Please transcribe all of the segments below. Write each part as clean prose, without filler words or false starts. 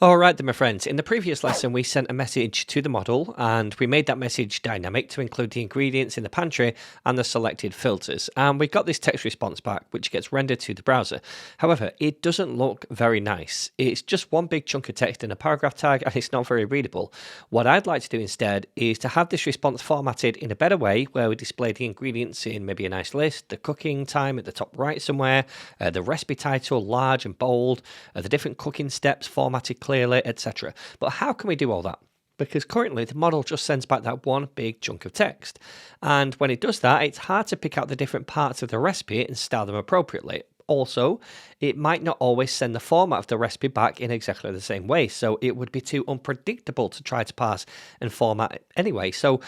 All right then, my friends. In the previous lesson, we sent a message to the model and we made that message dynamic to include the ingredients in the pantry and the selected filters. And we got this text response back, which gets rendered to the browser. However, it doesn't look very nice. It's just one big chunk of text in a paragraph tag and it's not very readable. What I'd like to do instead is to have this response formatted in a better way where we display the ingredients in maybe a nice list, the cooking time at the top right somewhere, the recipe title large and bold, the different cooking steps formatted clearly, etc. But how can we do all that? Because currently the model just sends back that one big chunk of text. And when it does that, it's hard to pick out the different parts of the recipe and style them appropriately. Also, it might not always send the format of the recipe back in exactly the same way, so it would be too unpredictable to try to parse and format it anyway. So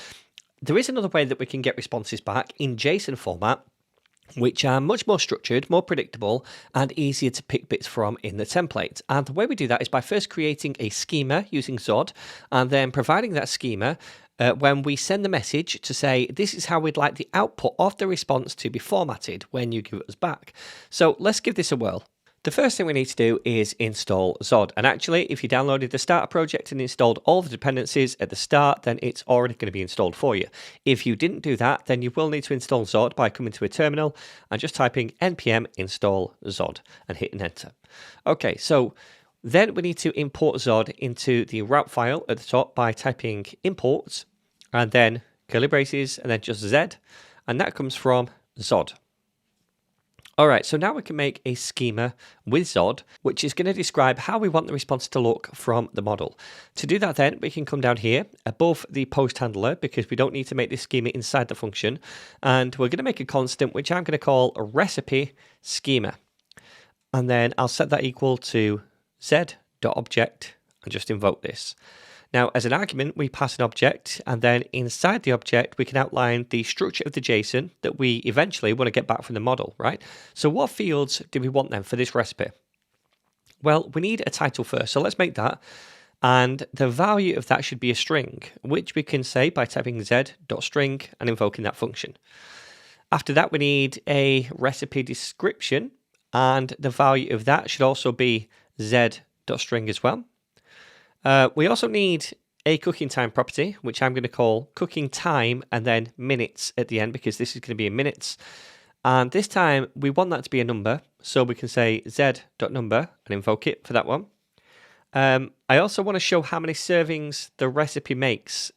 there is another way that we can get responses back in JSON format, which are much more structured, more predictable, and easier to pick bits from in the template. And the way we do that is by first creating a schema using Zod, and then providing that schema when we send the message to say, this is how we'd like the output of the response to be formatted when you give it us back. So let's give this a whirl. The first thing we need to do is install Zod. And actually, if you downloaded the starter project and installed all the dependencies at the start, then it's already going to be installed for you. If you didn't do that, then you will need to install Zod by coming to a terminal and just typing npm install Zod and hitting enter. Okay, so then we need to import Zod into the route file at the top by typing imports and then curly braces and then just Z, and that comes from Zod. All right, so now we can make a schema with Zod, which is going to describe how we want the response to look from the model. To do that then, we can come down here above the post handler because we don't need to make this schema inside the function. And we're going to make a constant, which I'm going to call a recipe schema. And then I'll set that equal to z.object and just invoke this. Now, as an argument, we pass an object, and then inside the object, we can outline the structure of the JSON that we eventually want to get back from the model, right? So what fields do we want then for this recipe? Well, we need a title first, so let's make that. And the value of that should be a string, which we can say by typing z.string and invoking that function. After that, we need a recipe description, and the value of that should also be z.string as well. We also need a cooking time property, which I'm going to call cooking time and then minutes at the end because this is going to be in minutes. And this time we want that to be a number, so we can say z.number and invoke it for that one. I also want to show how many servings the recipe makes.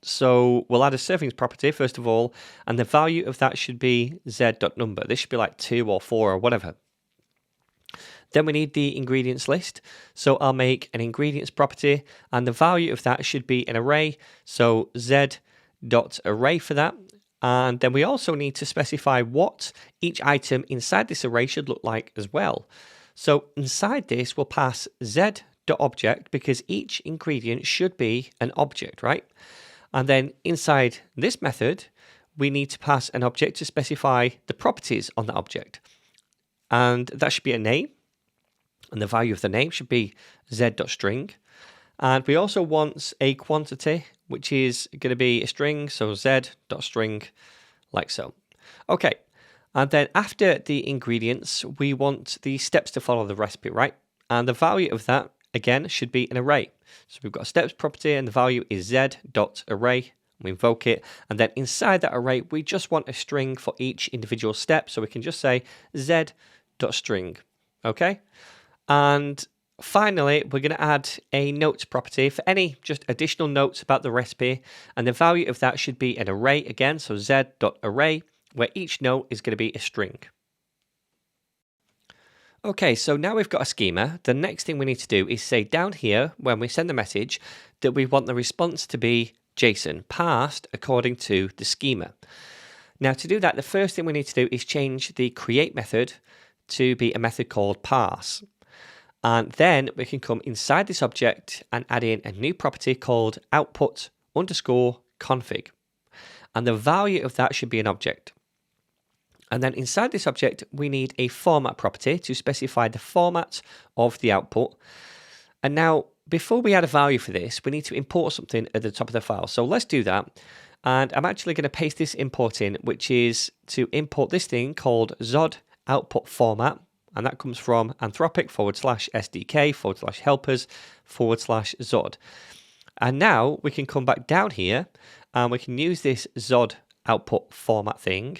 So we'll add a servings property first of all, and the value of that should be z.number. This should be like 2 or 4 or whatever. Then we need the ingredients list. So I'll make an ingredients property and the value of that should be an array. So z.array for that. And then we also need to specify what each item inside this array should look like as well. So inside this, we'll pass z.object because each ingredient should be an object, right? And then inside this method, we need to pass an object to specify the properties on that object. And that should be a name. And the value of the name should be z.string. And we also want a quantity, which is going to be a string, so z.string, like so. Okay, and then after the ingredients, we want the steps to follow the recipe, right? And the value of that, again, should be an array. So we've got a steps property, and the value is z.array. We invoke it, and then inside that array, we just want a string for each individual step, so we can just say z.string, okay? And finally, we're going to add a notes property for any just additional notes about the recipe. And the value of that should be an array again. So z.array, where each note is going to be a string. Okay, so now we've got a schema. The next thing we need to do is say down here, when we send the message, that we want the response to be JSON, parsed according to the schema. Now to do that, the first thing we need to do is change the create method to be a method called parse. And then we can come inside this object and add in a new property called output_config. And the value of that should be an object. And then inside this object, we need a format property to specify the format of the output. And now, before we add a value for this, we need to import something at the top of the file. So let's do that. And I'm actually going to paste this import in, which is to import this thing called Zod output format. And that comes from Anthropic/SDK/helpers/Zod. And now we can come back down here and we can use this Zod output format thing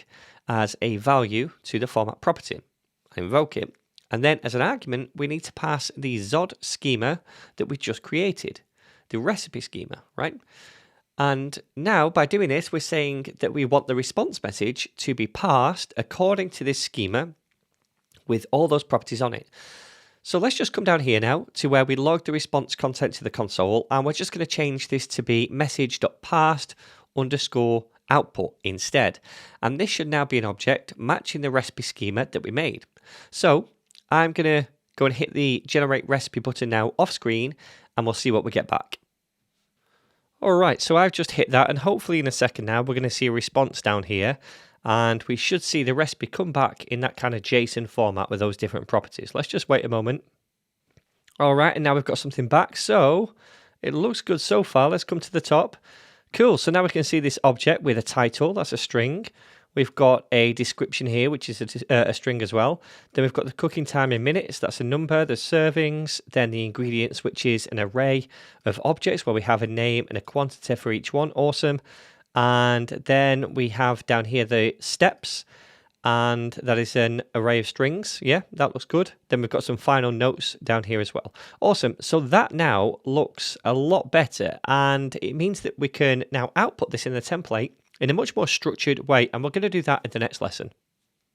as a value to the format property. Invoke it. And then as an argument, we need to pass the Zod schema that we just created, the recipe schema, right? And now by doing this, we're saying that we want the response message to be passed according to this schema with all those properties on it. So let's just come down here now to where we log the response content to the console, and we're just going to change this to be message.passed_output instead. And this should now be an object matching the recipe schema that we made. So I'm going to go and hit the generate recipe button now off screen, and we'll see what we get back. All right, so I've just hit that, and hopefully in a second now, we're going to see a response down here. And we should see the recipe come back in that kind of JSON format with those different properties. Let's just wait a moment. All right, and now we've got something back. So it looks good so far. Let's come to the top. Cool, so now we can see this object with a title, that's a string. We've got a description here, which is a string as well. Then we've got the cooking time in minutes, that's a number, the servings, then the ingredients, which is an array of objects where we have a name and a quantity for each one. Awesome. And then we have down here the steps, and that is an array of strings. Yeah, that looks good. Then we've got some final notes down here as well. Awesome. So that now looks a lot better, and it means that we can now output this in the template in a much more structured way, and we're going to do that in the next lesson.